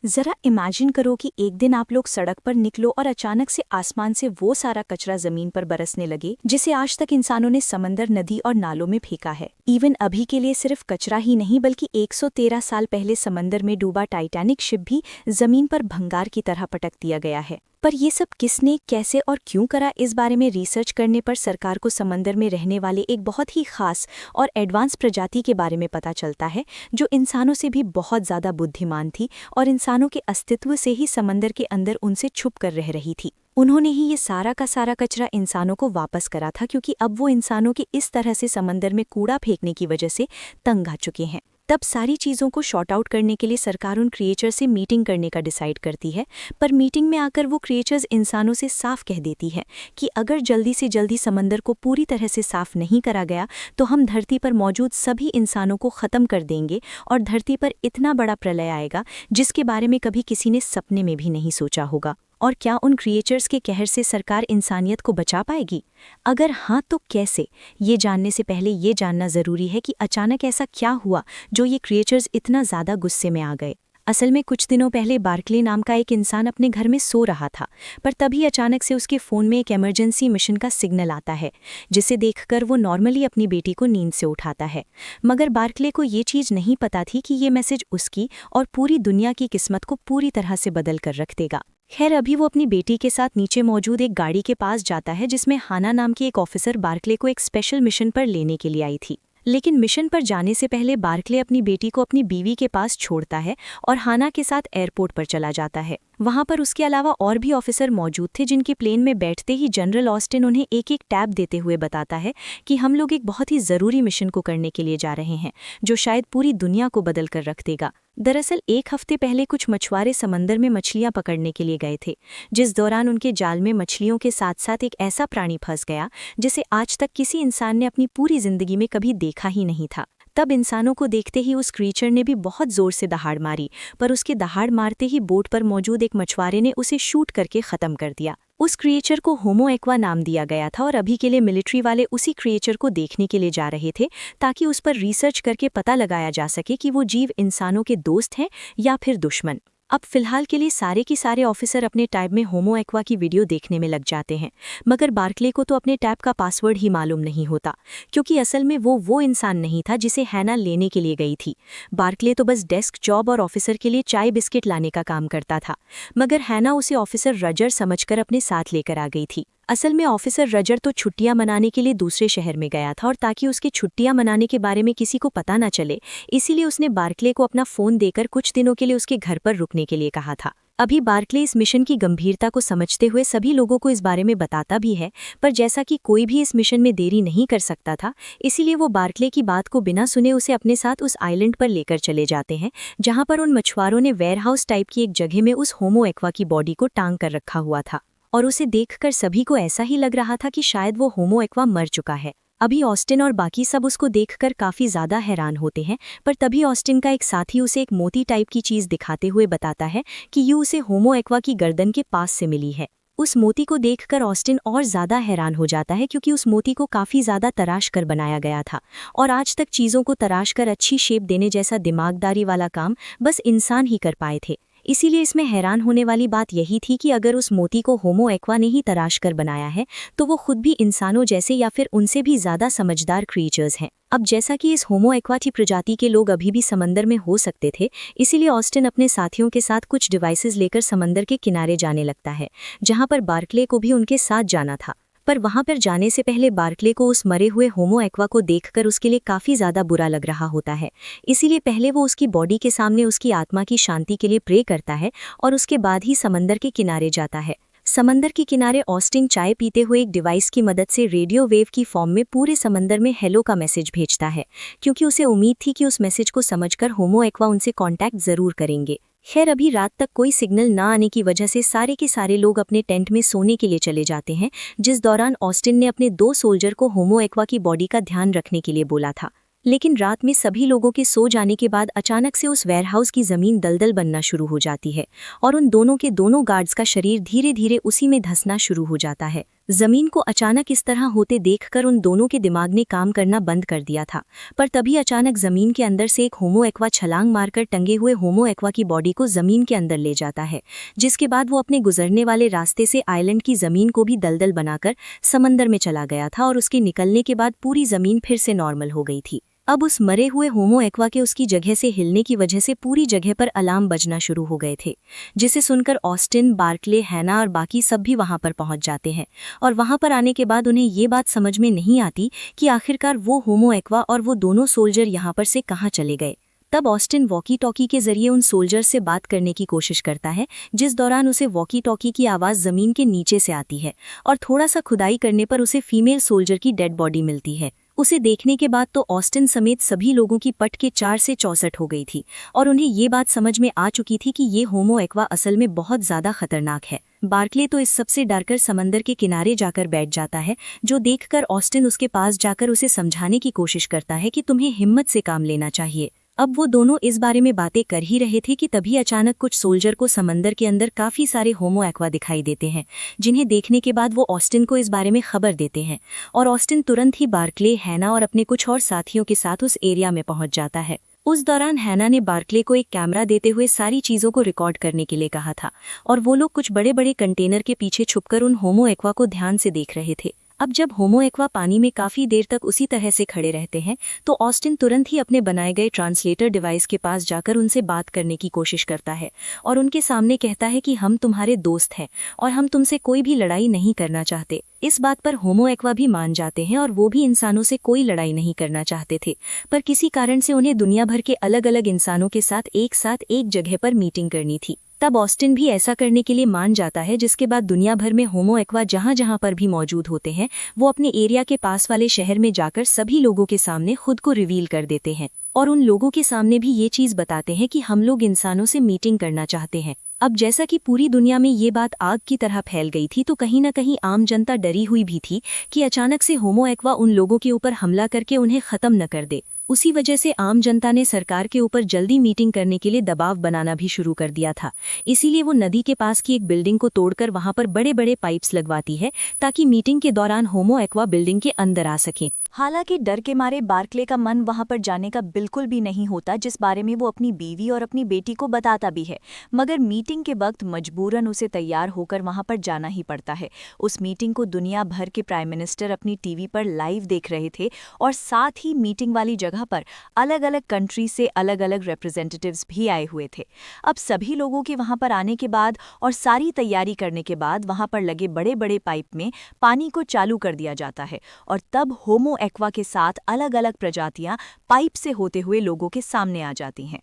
जरा इमेजिन करो कि एक दिन आप लोग सड़क पर निकलो और अचानक से आसमान से वो सारा कचरा जमीन पर बरसने लगे जिसे आज तक इंसानों ने समंदर, नदी और नालों में फेंका है। इवन अभी के लिए सिर्फ कचरा ही नहीं बल्कि 113 साल पहले समंदर में डूबा टाइटैनिक शिप भी जमीन पर भंगार की तरह पटक दिया गया है। पर ये सब किसने, कैसे और क्यों करा, इस बारे में रिसर्च करने पर सरकार को समंदर में रहने वाले एक बहुत ही खास और एडवांस प्रजाति के बारे में पता चलता है जो इंसानों से भी बहुत ज़्यादा बुद्धिमान थी और इंसानों के अस्तित्व से ही समंदर के अंदर उनसे छुप कर रह रही थी। उन्होंने ही ये सारा का सारा कचरा इंसानों को वापस करा था क्योंकि अब वो इंसानों के इस तरह से समंदर में कूड़ा फेंकने की वजह से तंग आ चुके हैं। तब सारी चीज़ों को शॉर्ट आउट करने के लिए सरकार उन क्रिएचर से मीटिंग करने का डिसाइड करती है। पर मीटिंग में आकर वो क्रिएचर्स इंसानों से साफ कह देती है कि अगर जल्दी से जल्दी समंदर को पूरी तरह से साफ नहीं करा गया तो हम धरती पर मौजूद सभी इंसानों को ख़त्म कर देंगे और धरती पर इतना बड़ा प्रलय आएगा जिसके बारे में कभी किसी ने सपने में भी नहीं सोचा होगा। और क्या उन क्रिएचर्स के कहर से सरकार इंसानियत को बचा पाएगी? अगर हाँ तो कैसे? ये जानने से पहले ये जानना ज़रूरी है कि अचानक ऐसा क्या हुआ जो ये क्रिएचर्स इतना ज़्यादा गुस्से में आ गए। असल में कुछ दिनों पहले बार्कले नाम का एक इंसान अपने घर में सो रहा था, पर तभी अचानक से उसके फ़ोन में एक इमरजेंसी मिशन का सिग्नल आता है जिसे देखकर वो नॉर्मली अपनी बेटी को नींद से उठाता है। मगर बार्कले को ये चीज़ नहीं पता थी कि ये मैसेज उसकी और पूरी दुनिया की किस्मत को पूरी तरह से बदल कर रख देगा। खैर, अभी वो अपनी बेटी के साथ नीचे मौजूद एक गाड़ी के पास जाता है जिसमें हाना नाम की एक ऑफिसर बार्कले को एक स्पेशल मिशन पर लेने के लिए आई थी। लेकिन मिशन पर जाने से पहले बार्कले अपनी बेटी को अपनी बीवी के पास छोड़ता है और हाना के साथ एयरपोर्ट पर चला जाता है। वहां पर उसके अलावा और भी ऑफिसर मौजूद थे जिनके प्लेन में बैठते ही जनरल ऑस्टिन उन्हें एक एक टैब देते हुए बताता है कि हम लोग एक बहुत ही ज़रूरी मिशन को करने के लिए जा रहे हैं जो शायद पूरी दुनिया को बदल कर रख देगा। दरअसल एक हफ्ते पहले कुछ मछुआरे समंदर में मछलियां पकड़ने के लिए गए थे, जिस दौरान उनके जाल में मछलियों के साथ साथ एक ऐसा प्राणी फंस गया जिसे आज तक किसी इंसान ने अपनी पूरी जिंदगी में कभी देखा ही नहीं था। तब इंसानों को देखते ही उस क्रीचर ने भी बहुत जोर से दहाड़ मारी, पर उसके दहाड़ मारते ही बोट पर मौजूद एक मछुआरे ने उसे शूट करके ख़त्म कर दिया। उस क्रिएचर को होमो एक्वा नाम दिया गया था और अभी के लिए मिलिट्री वाले उसी क्रिएचर को देखने के लिए जा रहे थे ताकि उस पर रिसर्च करके पता लगाया जा सके कि वो जीव इंसानों के दोस्त हैं या फिर दुश्मन। अब फिलहाल के लिए सारे के सारे ऑफिसर अपने टैब में होमो एक्वा की वीडियो देखने में लग जाते हैं, मगर बार्कले को तो अपने टैब का पासवर्ड ही मालूम नहीं होता क्योंकि असल में वो इंसान नहीं था जिसे हैना लेने के लिए गई थी। बार्कले तो बस डेस्क जॉब और ऑफिसर के लिए चाय बिस्किट लाने का काम करता था, मगर हैना उसे ऑफिसर रजर समझकर अपने साथ लेकर आ गई थी। असल में ऑफिसर रजर तो छुट्टियां मनाने के लिए दूसरे शहर में गया था और ताकि उसके छुट्टियां मनाने के बारे में किसी को पता न चले इसीलिए उसने बार्कले को अपना फ़ोन देकर कुछ दिनों के लिए उसके घर पर रुकने के लिए कहा था। अभी बार्कले इस मिशन की गंभीरता को समझते हुए सभी लोगों को इस बारे में बताता भी है, पर जैसा कि कोई भी इस मिशन में देरी नहीं कर सकता था इसीलिए वो बार्कले की बात को बिना सुने उसे अपने साथ उस आइलैंड पर लेकर चले जाते हैं जहां पर उन मछुआरों ने वेयरहाउस टाइप की एक जगह में उस होमो एक्वा की बॉडी को टांग कर रखा हुआ था और उसे देखकर सभी को ऐसा ही लग रहा था कि शायद वो होमो एक्वा मर चुका है। अभी ऑस्टिन और बाकी सब उसको देखकर काफ़ी ज़्यादा हैरान होते हैं, पर तभी ऑस्टिन का एक साथी उसे एक मोती टाइप की चीज़ दिखाते हुए बताता है कि ये उसे होमो एक्वा की गर्दन के पास से मिली है। उस मोती को देखकर ऑस्टिन और ज़्यादा हैरान हो जाता है क्योंकि उस मोती को काफ़ी ज़्यादा तराश कर बनाया गया था और आज तक चीज़ों को तराश कर अच्छी शेप देने जैसा दिमागदारी वाला काम बस इंसान ही कर पाए थे। इसीलिए इसमें हैरान होने वाली बात यही थी कि अगर उस मोती को होमो एक्वा ने ही तराश कर बनाया है तो वो खुद भी इंसानों जैसे या फिर उनसे भी ज़्यादा समझदार क्रिएचर्स हैं। अब जैसा कि इस होमो एक्वा की प्रजाति के लोग अभी भी समंदर में हो सकते थे, इसीलिए ऑस्टिन अपने साथियों के साथ कुछ डिवाइसेस लेकर समंदर के किनारे जाने लगता है जहां पर बार्कले को भी उनके साथ जाना था। पर वहां पर जाने से पहले बार्कले को उस मरे हुए होमो एक्वा को देखकर उसके लिए काफ़ी ज़्यादा बुरा लग रहा होता है, इसीलिए पहले वो उसकी बॉडी के सामने उसकी आत्मा की शांति के लिए प्रे करता है और उसके बाद ही समंदर के किनारे जाता है। समंदर के किनारे ऑस्टिन चाय पीते हुए एक डिवाइस की मदद से रेडियो वेव की फॉर्म में पूरे समंदर में हेलो का मैसेज भेजता है क्योंकि उसे उम्मीद थी कि उस मैसेज को समझकर होमो एक्वा उनसे कांटेक्ट ज़रूर करेंगे। खैर, अभी रात तक कोई सिग्नल ना आने की वजह से सारे के सारे लोग अपने टेंट में सोने के लिए चले जाते हैं, जिस दौरान ऑस्टिन ने अपने 2 सोल्जर को होमो एक्वा की बॉडी का ध्यान रखने के लिए बोला था। लेकिन रात में सभी लोगों के सो जाने के बाद अचानक से उस वेयरहाउस की ज़मीन दलदल बनना शुरू हो जाती है और उन दोनों के दोनों गार्ड्स का शरीर धीरे धीरे उसी में धंसना शुरू हो जाता है। जमीन को अचानक इस तरह होते देखकर उन दोनों के दिमाग ने काम करना बंद कर दिया था। पर तभी अचानक जमीन के अंदर से एक होमो एक्वा छलांग मारकर टंगे हुए होमो एक्वा की बॉडी को जमीन के अंदर ले जाता है, जिसके बाद वो अपने गुजरने वाले रास्ते से आइलैंड की जमीन को भी दलदल बनाकर समंदर में चला गया था और उसके निकलने के बाद पूरी जमीन फिर से नॉर्मल हो गई थी। अब उस मरे हुए होमो एक्वा के उसकी जगह से हिलने की वजह से पूरी जगह पर अलार्म बजना शुरू हो गए थे, जिसे सुनकर ऑस्टिन, बार्कले, हैना और बाकी सब भी वहां पर पहुंच जाते हैं। और वहां पर आने के बाद उन्हें ये बात समझ में नहीं आती कि आखिरकार वो होमो एक्वा और वो दोनों सोल्जर यहाँ पर से कहाँ चले गए। तब ऑस्टिन वॉकी टॉकी के जरिए उन सोल्जर से बात करने की कोशिश करता है, जिस दौरान उसे वॉकी टॉकी की आवाज़ ज़मीन के नीचे से आती है और थोड़ा सा खुदाई करने पर उसे फीमेल सोल्जर की डेड बॉडी मिलती है। उसे देखने के बाद तो ऑस्टिन समेत सभी लोगों की पट के 4 से 64 हो गई थी और उन्हें ये बात समझ में आ चुकी थी कि ये होमो एक्वा असल में बहुत ज़्यादा खतरनाक है। बार्कले तो इस सबसे डरकर समंदर के किनारे जाकर बैठ जाता है, जो देखकर ऑस्टिन उसके पास जाकर उसे समझाने की कोशिश करता है कि तुम्हें हिम्मत से काम लेना चाहिए। अब वो दोनों इस बारे में बातें कर ही रहे थे कि तभी अचानक कुछ सोल्जर को समंदर के अंदर काफ़ी सारे होमो एक्वा दिखाई देते हैं, जिन्हें देखने के बाद वो ऑस्टिन को इस बारे में खबर देते हैं और ऑस्टिन तुरंत ही बार्कले, हैना और अपने कुछ और साथियों के साथ उस एरिया में पहुंच जाता है। उस दौरान हैना ने बार्कले को एक कैमरा देते हुए सारी चीज़ों को रिकॉर्ड करने के लिए कहा था और वो लोग कुछ बड़े बड़े कंटेनर के पीछे छुपकर उन होमो एक्वा को ध्यान से देख रहे थे। अब जब होमो एक्वा पानी में काफ़ी देर तक उसी तरह से खड़े रहते हैं तो ऑस्टिन तुरंत ही अपने बनाए गए ट्रांसलेटर डिवाइस के पास जाकर उनसे बात करने की कोशिश करता है और उनके सामने कहता है कि हम तुम्हारे दोस्त हैं और हम तुमसे कोई भी लड़ाई नहीं करना चाहते। इस बात पर होमो एक्वा भी मान जाते हैं और वो भी इंसानों से कोई लड़ाई नहीं करना चाहते थे, पर किसी कारण से उन्हें दुनिया भर के अलग अलग इंसानों के साथ एक जगह पर मीटिंग करनी थी। तब ऑस्टिन भी ऐसा करने के लिए मान जाता है, जिसके बाद दुनिया भर में होमो एक्वा जहाँ जहाँ पर भी मौजूद होते हैं वो अपने एरिया के पास वाले शहर में जाकर सभी लोगों के सामने खुद को रिवील कर देते हैं और उन लोगों के सामने भी ये चीज़ बताते हैं कि हम लोग इंसानों से मीटिंग करना चाहते हैं। अब जैसा कि पूरी दुनिया में ये बात आग की तरह फैल गई थी, तो कहीं न कहीं आम जनता डरी हुई भी थी कि अचानक से होमो एक्वा उन लोगों के ऊपर हमला करके उन्हें ख़त्म न कर दे। उसी वजह से आम जनता ने सरकार के ऊपर जल्दी मीटिंग करने के लिए दबाव बनाना भी शुरू कर दिया था। इसीलिए वो नदी के पास की एक बिल्डिंग को तोड़कर वहां पर बड़े बड़े पाइप्स लगवाती है ताकि मीटिंग के दौरान होमो एक्वा बिल्डिंग के अंदर आ सकें। हालांकि डर के मारे बार्कले का मन वहां पर जाने का बिल्कुल भी नहीं होता, जिस बारे में वो अपनी बीवी और अपनी बेटी को बताता भी है, मगर मीटिंग के वक्त मजबूरन उसे तैयार होकर वहां पर जाना ही पड़ता है। उस मीटिंग को दुनिया भर के प्राइम मिनिस्टर अपनी टीवी पर लाइव देख रहे थे और साथ ही मीटिंग वाली जगह पर अलग अलग कंट्री से अलग अलग रिप्रेजेंटेटिव्स भी आए हुए थे। अब सभी लोगों के वहां पर आने के बाद और सारी तैयारी करने के बाद वहां पर लगे बड़े बड़े पाइप में पानी को चालू कर दिया जाता है और तब होमो एक्वा के साथ अलग अलग प्रजातियां पाइप से होते हुए लोगों के सामने आ जाती हैं।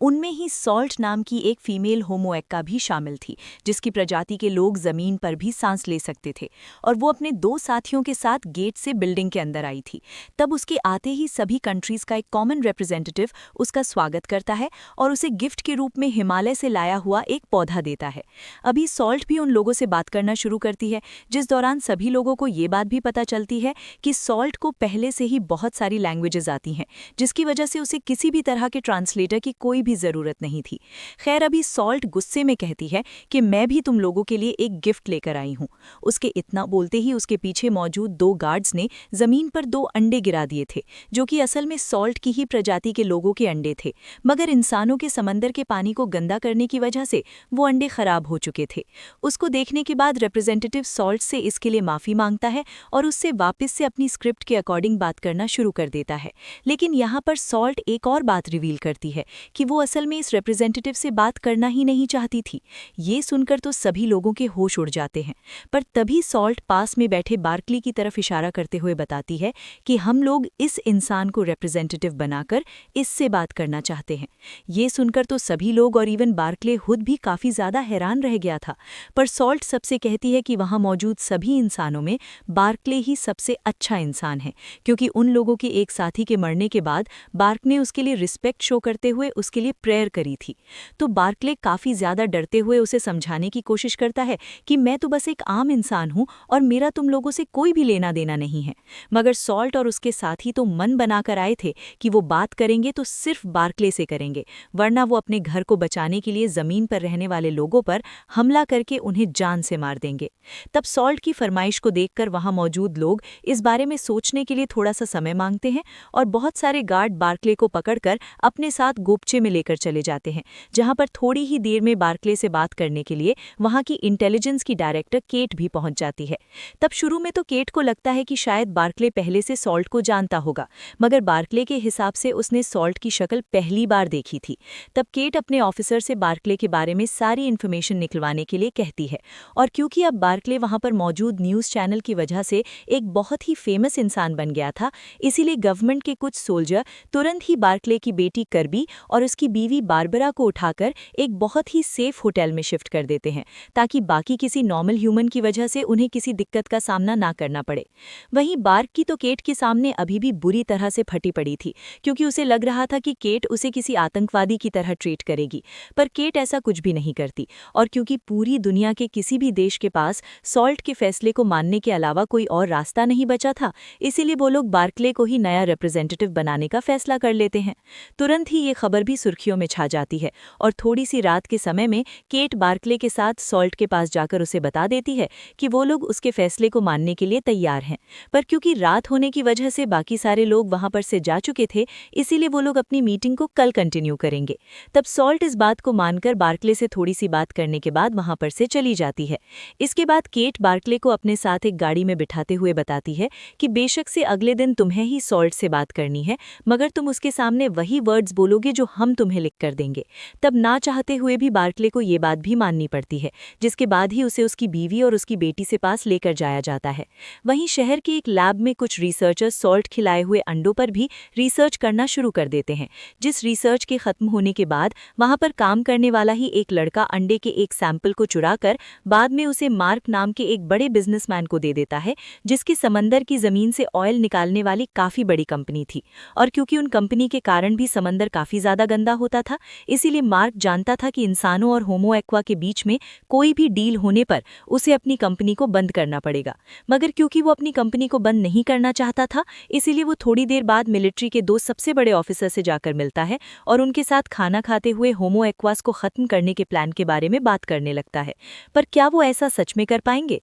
उनमें ही सॉल्ट नाम की एक फीमेल होमो एक्वा भी शामिल थी, जिसकी प्रजाति के लोग जमीन पर भी सांस ले सकते थे और वो अपने 2 साथियों के साथ गेट से बिल्डिंग के अंदर आई थी। तब उसके आते ही सभी कंट्रीज का एक कॉमन रिप्रेजेंटेटिव उसका स्वागत करता है और उसे गिफ्ट के रूप में हिमालय से लाया हुआ एक पौधा देता है। अभी सॉल्ट भी उन लोगों से बात करना शुरू करती है, जिस दौरान सभी लोगों को ये बात भी पता चलती है कि सॉल्ट को पहले से ही बहुत सारी लैंग्वेजेस आती हैं, जिसकी वजह से उसे किसी भी तरह के ट्रांसलेटर की कोई भी ज़रूरत नहीं थी। खैर, अभी सॉल्ट गुस्से में कहती है कि मैं भी तुम लोगों के लिए एक गिफ्ट लेकर आई हूँ। उसके इतना बोलते ही उसके पीछे मौजूद 2 गार्ड्स ने ज़मीन पर 2 अंडे गिरा दिए थे, जो कि असल में सॉल्ट की ही प्रजाति के लोगों के अंडे थे, मगर इंसानों के समंदर के पानी को गंदा करने की वजह से वो अंडे खराब हो चुके थे। उसको देखने के बाद रिप्रेजेंटेटिव सॉल्ट से इसके लिए माफ़ी मांगता है और उससे वापस से अपनी स्क्रिप्ट के अकॉर्डिंग बात करना शुरू कर देता है। लेकिन यहाँ पर सॉल्ट एक और बात रिवील करती है कि वो असल में इस रिप्रेजेंटेटिव से बात करना ही नहीं चाहती थी। ये सुनकर तो सभी लोगों के होश उड़ जाते हैं, पर तभी सॉल्ट पास में बैठे बार्कली की तरफ इशारा करते हुए बताती है कि हम लोग इस इंसान को रिप्रेजेंटेटिव बनाकर इससे बात करना चाहते हैं। ये सुनकर तो सभी लोग और इवन बार्कले खुद भी काफ़ी ज़्यादा हैरान रह गया था, पर सॉल्ट सबसे कहती है कि वहाँ मौजूद सभी इंसानों में बार्कले ही सबसे अच्छा इंसान है, क्योंकि उन लोगों के एक साथी के मरने के बाद बार्क ने उसके लिए रिस्पेक्ट शो करते हुए उसके लिए प्रेयर करी थी। तो बार्कले काफ़ी ज़्यादा डरते हुए उसे समझाने की कोशिश करता है कि मैं तो बस एक आम इंसान हूँ और मेरा तुम लोगों से कोई भी लेना देना नहीं है। मगर सॉल्ट और उसके साथी तो मन बनाकर आए थे कि वो बात करेंगे तो सिर्फ बार्कले से करेंगे, वरना वो अपने घर को बचाने के लिए ज़मीन पर रहने वाले लोगों पर हमला करके उन्हें जान से मार देंगे। तब सॉल्ट की फरमाइश को देखकर वहां मौजूद लोग इस बारे में सोचने के लिए थोड़ा सा समय मांगते हैं और बहुत सारे गार्ड बार्कले को पकड़कर अपने साथ गोपचे में लेकर चले जाते हैं, जहां पर थोड़ी ही देर में बार्कले से बात करने के लिए वहां की इंटेलिजेंस की डायरेक्टर केट भी पहुंच जाती है। तब शुरू में तो केट को लगता है कि शायद बार्कले पहले से सॉल्ट को जानता होगा, मगर बार्कले के हिसाब से उसने सॉल्ट की शक्ल पहली बार देखी थी। तब केट अपने ऑफिसर से बार्कले के बारे में सारी इन्फॉर्मेशन निकलवाने के लिए कहती है, और क्योंकि अब बार्कले वहां पर मौजूद न्यूज़ चैनल की वजह से एक बहुत ही फेमस इंसान बन गया था, इसीलिए गवर्नमेंट के कुछ सोल्जर तुरंत ही बार्कले की बेटी करबी और उसकी बीवी बारबरा को उठाकर एक बहुत ही सेफ होटल में शिफ्ट कर देते हैं, ताकि बाकी किसी नॉर्मल ह्यूमन की वजह से उन्हें किसी दिक्कत का सामना ना करना पड़े। वहीं बार्क की तो केट के सामने अभी भी बुरी तरह से फटी पड़ी थी, क्योंकि उसे लग रहा था कि केट उसे किसी आतंकवादी की तरह ट्रीट करेगी, पर केट ऐसा कुछ भी नहीं करती। और क्योंकि पूरी दुनिया के किसी भी देश के पास सॉल्ट के फैसले को मानने के अलावा कोई और रास्ता नहीं बचा था, इसीलिए वो लोग बार्कले को ही नया रिप्रेजेंटेटिव बनाने का फैसला कर लेते हैं। तुरंत ही ये खबर भी सुर्खियों में छा जाती है और थोड़ी सी रात के समय में केट बार्कले के साथ सॉल्ट के पास जाकर उसे बता देती है कि वो लोग उसके फैसले को मानने के लिए तैयार हैं, पर क्योंकि रात होने की वजह से बाकी सारे लोग वहां पर से जा चुके थे, इसीलिए वो लोग अपनी मीटिंग को कल कंटिन्यू करेंगे। तब सॉल्ट इस बात को मानकर बार्कले से थोड़ी सी बात करने के बाद वहां पर से चली जाती है। इसके बाद केट बार्कले को अपने साथ एक गाड़ी में बिठाते हुए बताती है कि बेशक से अगले दिन तुम्हें ही सॉल्ट से बात करनी है, मगर तुम उसके सामने वही वर्ड्स बोलोगे जो हम तुम्हें लिख कर देंगे। तब ना चाहते हुए भी बार्कले को ये बात भी माननी पड़ती है, जिसके बाद ही उसे उसकी बीवी और उसकी बेटी से पास लेकर जाया जाता है। वहीं शहर के एक लैब में कुछ रिसर्चर्स सॉल्ट खिलाए हुए अंडों पर भी रिसर्च करना शुरू कर देते हैं, जिस रिसर्च के खत्म होने के बाद वहां पर काम करने वाला ही एक लड़का अंडे के एक सैंपल को चुराकर बाद में उसे मार्क नाम के एक बड़े बिजनेसमैन को दे देता है, जिसकी समंदर की जमीन से ऑयल निकालने वाली काफी बड़ी कंपनी थी। और क्योंकि उन कंपनी के कारण भी समंदर काफी ज्यादा गंदा होता था, इसीलिए मार्क जानता था कि इंसानों और होमो एक्वा के बीच में कोई भी डील होने पर उसे अपनी कंपनी को बंद करना पड़ेगा। मगर क्योंकि वो अपनी कंपनी को बंद नहीं करना चाहता था, इसीलिए वो थोड़ी देर बाद मिलिट्री के दो सबसे बड़े ऑफिसर से जाकर मिलता है और उनके साथ खाना खाते हुए होमो एक्वास को खत्म करने के प्लान के बारे में बात करने लगता है। पर क्या वो ऐसा सच में कर पाएंगे?